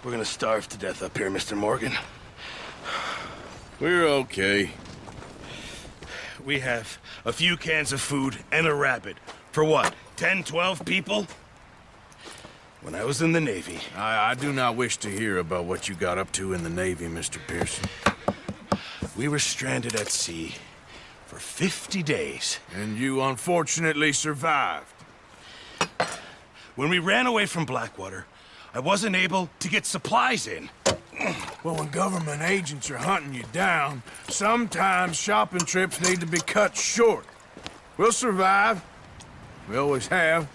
We're gonna starve to death up here, Mr. Morgan. We're okay. We have a few cans of food and a rabbit. For what, 10, 12 people? When I was in the Navy... I do not wish to hear about what you got up to in the Navy, Mr. Pearson. We were stranded at sea for 50 days. And you unfortunately survived. When we ran away from Blackwater, I wasn't able to get supplies in. Well, when government agents are hunting you down, sometimes shopping trips need to be cut short. We'll survive. We always have.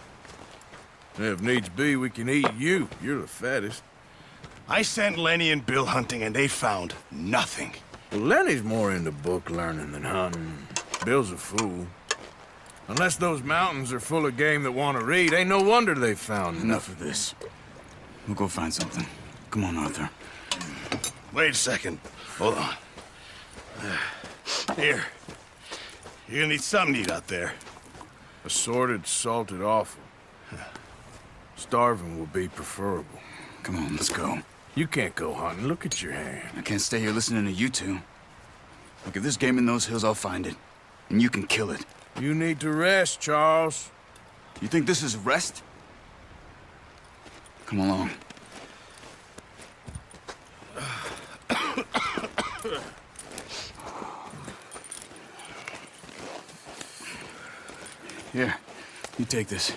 And if needs be, we can eat you. You're the fattest. I sent Lenny and Bill hunting, and they found nothing. Well, Lenny's more into book learning than hunting. Bill's a fool. Unless those mountains are full of game that want to read, ain't no wonder they found Enough of this. We'll go find something. Come on, Arthur. Wait a second. Hold on. Here. You're gonna need something to eat out there. Assorted, salted offal. Starving will be preferable. Come on, let's go. You can't go hunting. Look at your hand. I can't stay here listening to you two. Look, if there's game in those hills, I'll find it. And you can kill it. You need to rest, Charles. You think this is rest? Come along. Here, you take this.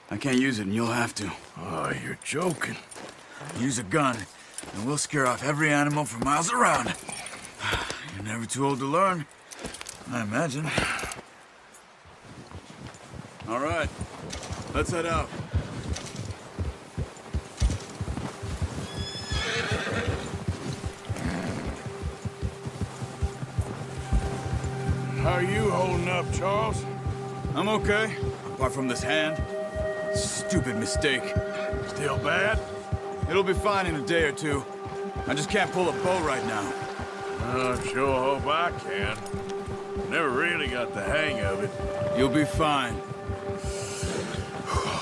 I can't use it, and you'll have to. Oh, you're joking. Use a gun, and we'll scare off every animal for miles around. You're never too old to learn, I imagine. All right, let's head out. How are you holding up, Charles? I'm okay, apart from this hand. Stupid mistake. Still bad? It'll be fine in a day or two. I just can't pull a bow right now. I sure hope I can. Never really got the hang of it. You'll be fine.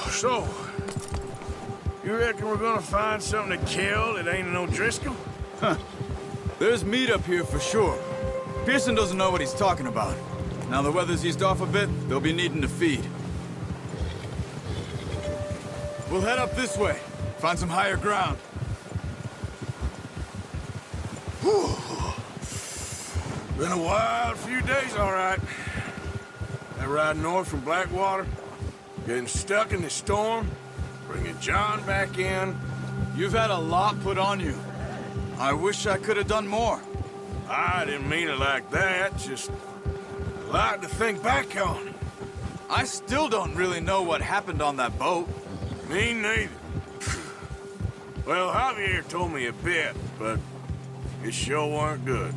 So, you reckon we're gonna find something to kill that ain't no Driscoll? Huh. There's meat up here for sure. Pearson doesn't know what he's talking about. Now the weather's eased off a bit, they'll be needing to feed. We'll head up this way. Find some higher ground. Whew. Been a wild few days, all right. That ride north from Blackwater, getting stuck in the storm, bringing John back in. You've had a lot put on you. I wish I could have done more. I didn't mean it like that, just a lot to think back on. I still don't really know what happened on that boat. Me neither. Well, Javier told me a bit, but it sure weren't good.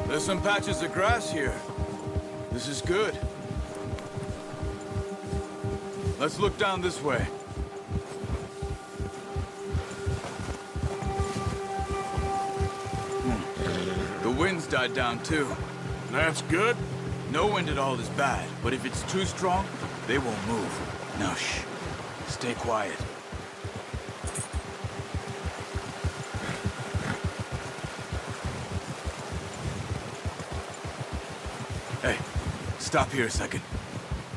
There's some patches of grass here. This is good. Let's look down this way. The wind's died down too. That's good. No wind at all is bad, but if it's too strong, they won't move. Now shh. Stay quiet. Hey, stop here a second.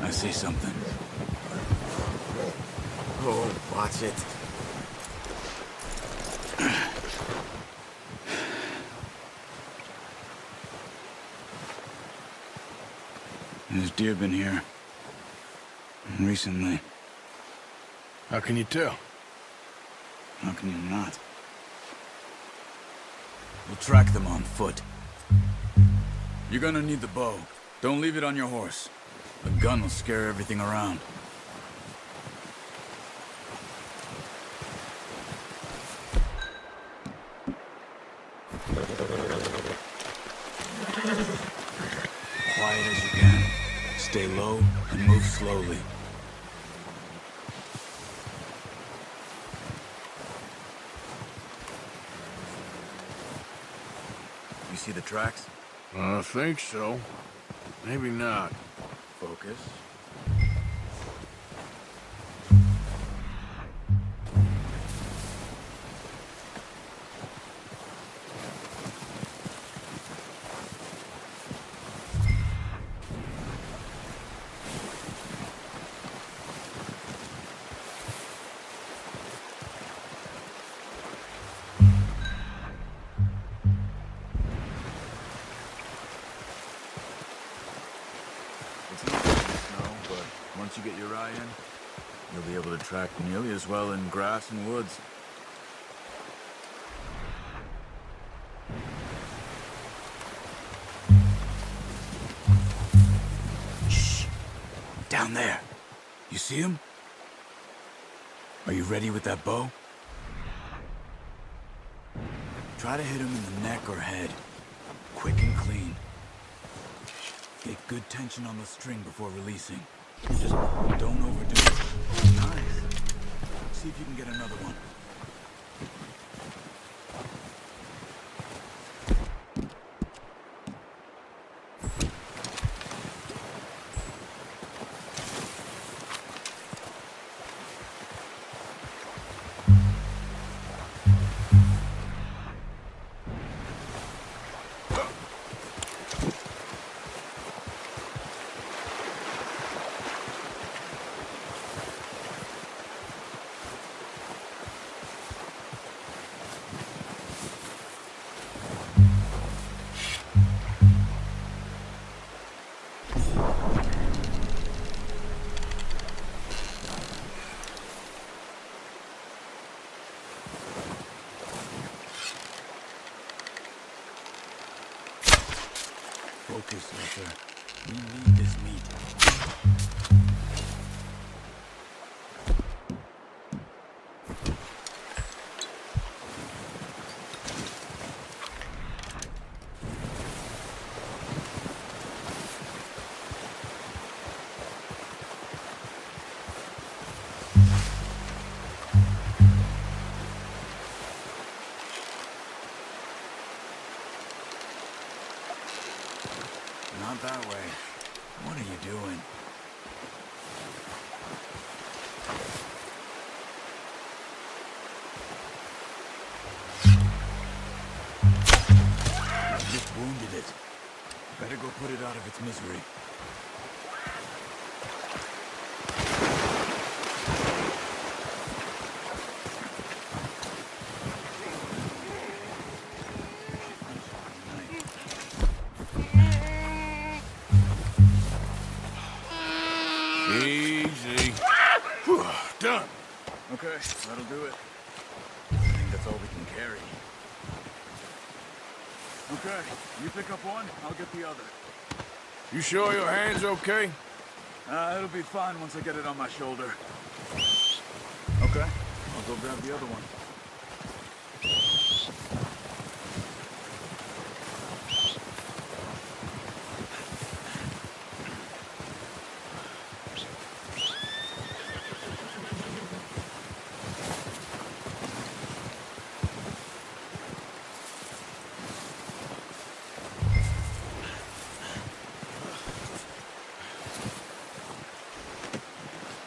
I see something. Oh, watch it. There's deer been here. Recently. How can you tell? How can you not? We'll track them on foot. You're gonna need the bow. Don't leave it on your horse. The gun will scare everything around. Quiet as you can. Stay low and move slowly. You see the tracks? I think so. Maybe not. Focus. It's not in the snow, but once you get your eye in, you'll be able to track nearly as well in grass and woods. Shh! Down there. You see him? Are you ready with that bow? Try to hit him in the neck or head. Quick and clean. Get good tension on the string before releasing. Just don't overdo it. Nice. See if you can get another one. Focus, Luther. We need this meat. Not that way. What are you doing? You just wounded it. Better go put it out of its misery. Easy. Whew, done. Okay, that'll do it. I think that's all we can carry. Okay, you pick up one, I'll get the other. You sure your hand's okay? It'll be fine once I get it on my shoulder. Okay, I'll go grab the other one.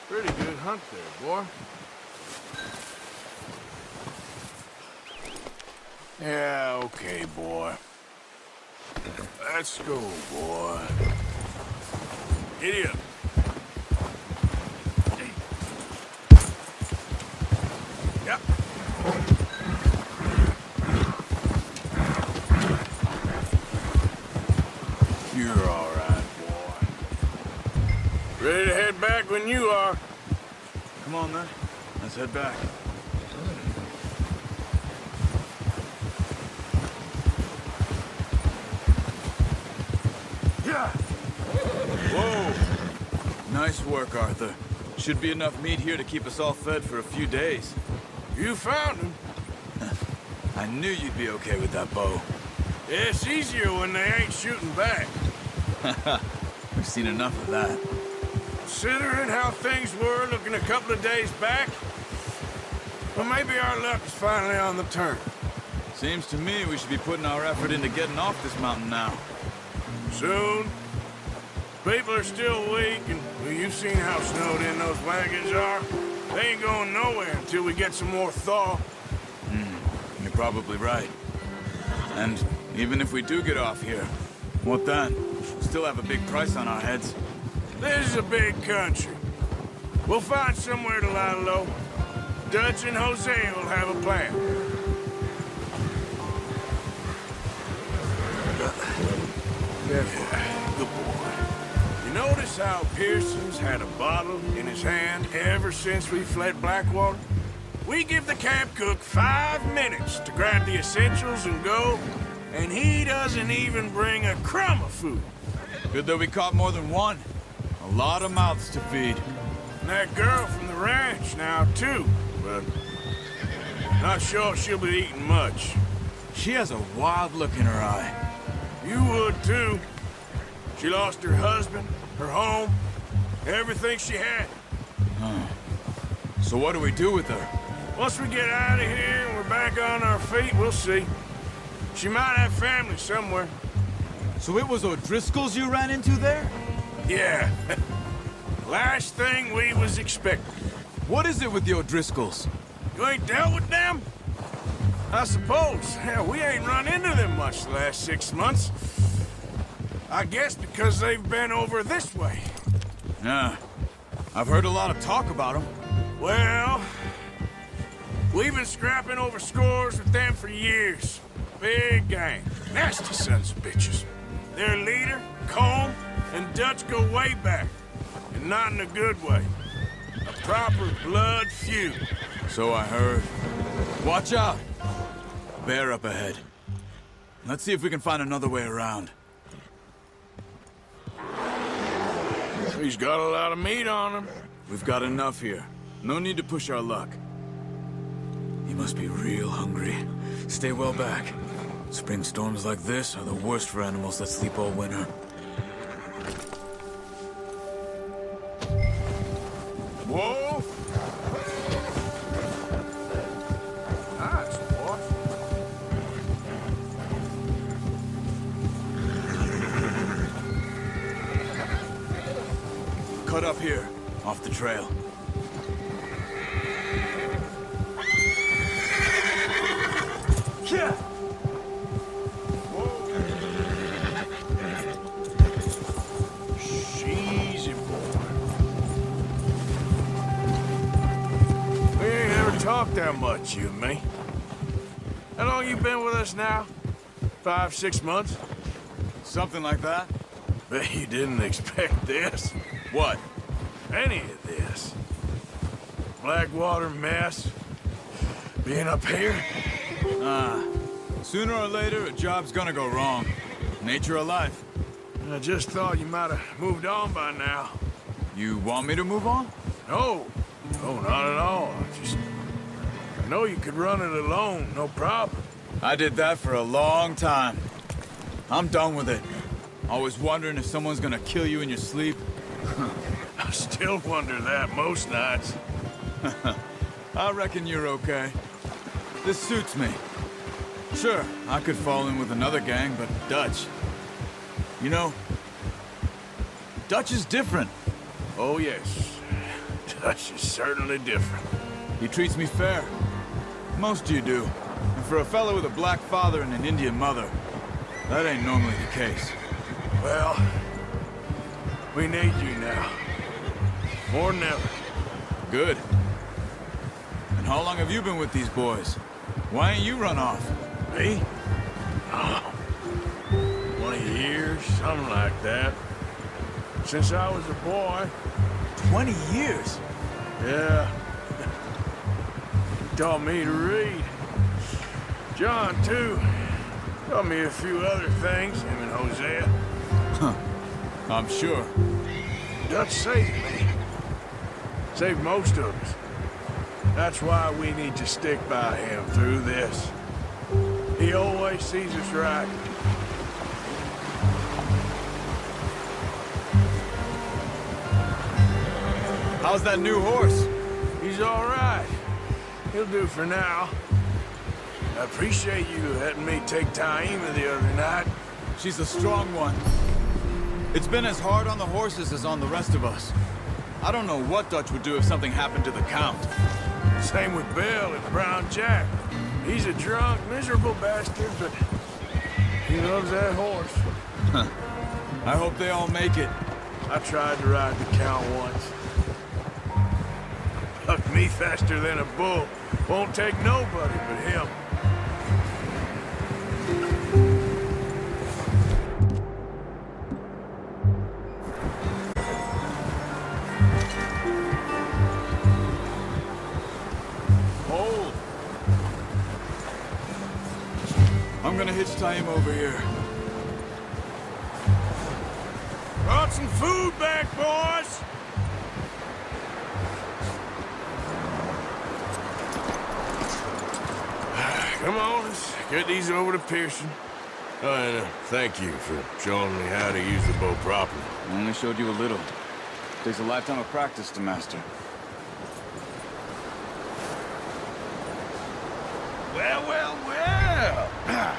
Pretty good hunt there, boy. Yeah, okay, boy. Let's go, boy. Giddy up. Yep. You're all right, boy. Ready to head back when you are. Come on, then. Let's head back. Yeah. Whoa! Nice work, Arthur. Should be enough meat here to keep us all fed for a few days. You found him. I knew you'd be okay with that bow. It's easier when they ain't shooting back. We've seen enough of that. Considering how things were looking a couple of days back, well, maybe our luck is finally on the turn. Seems to me we should be putting our effort into getting off this mountain now. Soon. People are still weak, and well, you've seen how snowed in those wagons are. They ain't going nowhere until we get some more thaw. You're probably right. And even if we do get off here, what then? We'll still have a big price on our heads. This is a big country. We'll find somewhere to lie low. Dutch and Jose will have a plan. Good boy. You notice how Pearson's had a bottle in his hand ever since we fled Blackwater? We give the camp cook 5 minutes to grab the essentials and go, and he doesn't even bring a crumb of food. Good that we caught more than one. A lot of mouths to feed. And that girl from the ranch now, too, but not sure she'll be eating much. She has a wild look in her eye. You would, too. She lost her husband, her home, everything she had. So what do we do with her? Once we get out of here and we're back on our feet, we'll see. She might have family somewhere. So it was O'Driscoll's you ran into there? Yeah. Last thing we was expecting. What is it with the O'Driscolls? You ain't dealt with them? I suppose. Hell, we ain't run into them much the last 6 months. I guess because they've been over this way. Yeah. I've heard a lot of talk about them. Well, we've been scrapping over scores with them for years. Big gang. Nasty sons of bitches. Their leader, Colm, and Dutch go way back. And not in a good way. A proper blood feud. So I heard. Watch out! Bear up ahead. Let's see if we can find another way around. He's got a lot of meat on him. We've got enough here. No need to push our luck. He must be real hungry. Stay well back. Spring storms like this are the worst for animals that sleep all winter. Whoa! Nice, boy. Cut up here, off the trail. Yeah! Easy, boy. We ain't ever talked that much, you and me. How long you been with us now? 5, 6 months? Something like that? Bet you didn't expect this. What? Any of this. Blackwater mess. Being up here. Sooner or later, a job's gonna go wrong. Nature of life. I just thought you might have moved on by now. You want me to move on? No. No, not at all. I know you could run it alone, no problem. I did that for a long time. I'm done with it. Always wondering if someone's gonna kill you in your sleep. I still wonder that most nights. I reckon you're okay. This suits me. Sure, I could fall in with another gang, but Dutch... You know, Dutch is different. Oh, yes. Dutch is certainly different. He treats me fair. Most of you do. And for a fellow with a black father and an Indian mother, that ain't normally the case. Well, we need you now. More than ever. Good. And how long have you been with these boys? Why ain't you run off? Me? Oh, 20 years, something like that. Since I was a boy. 20 years? Yeah. taught me to read. John, too. Taught me a few other things, him and Hosea. I'm sure. Dutch saved me. Saved most of us. That's why we need to stick by him through this. He always sees us right. How's that new horse? He's all right. He'll do for now. I appreciate you letting me take Taima the other night. She's a strong one. It's been as hard on the horses as on the rest of us. I don't know what Dutch would do if something happened to the Count. Same with Bill and Brown Jack. He's a drunk, miserable bastard, but he loves that horse. I hope they all make it. I tried to ride the Count once. Bucked me faster than a bull. Won't take nobody but him. Hold. I'm gonna hitch tie him over here. Brought some food back, boys! Come on, let's get these over to Pearson. Oh, and thank you for showing me how to use the bow properly. I only showed you a little. Takes a lifetime of practice to master. Well, well, well.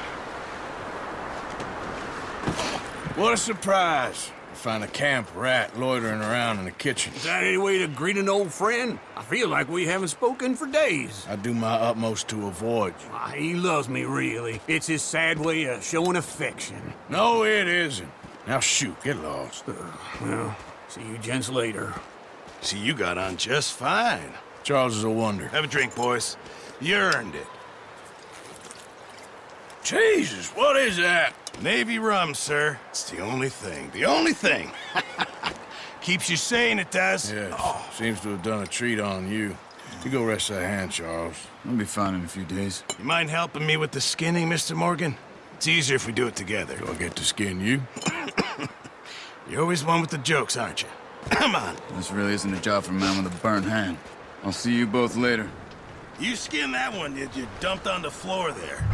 What a surprise. To find a camp rat loitering around in the kitchen. Is that any way to greet an old friend? I feel like we haven't spoken for days. I do my utmost to avoid you. He loves me, really. It's his sad way of showing affection. No, it isn't. Now shoot, get lost. Well, see you gents later. See, you got on just fine. Charles is a wonder. Have a drink, boys. You earned it. Jesus, what is that? Navy rum, sir. It's the only thing. The only thing. Keeps you sane, it does. Yes, seems to have done a treat on you. You go rest that hand, Charles. I'll be fine in a few days. You mind helping me with the skinning, Mr. Morgan? It's easier if we do it together. Do I get to skin you? You're always one with the jokes, aren't you? Come on. This really isn't a job for a man with a burnt hand. I'll see you both later. You skinned that one you dumped on the floor there.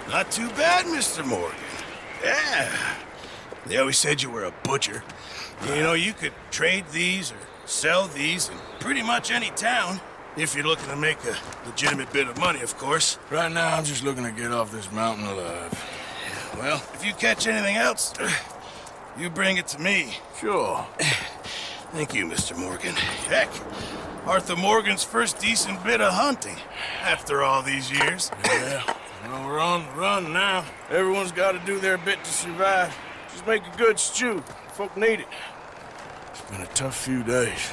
Not too bad, Mr. Morgan. Yeah. They always said you were a butcher. You know, you could trade these or sell these in pretty much any town. If you're looking to make a legitimate bit of money, of course. Right now, I'm just looking to get off this mountain alive. Well, if you catch anything else, you bring it to me. Sure. Thank you, Mr. Morgan. Heck, Arthur Morgan's first decent bit of hunting after all these years. Yeah. Well, we're on the run now. Everyone's got to do their bit to survive. Just make a good stew. Folk need it. It's been a tough few days.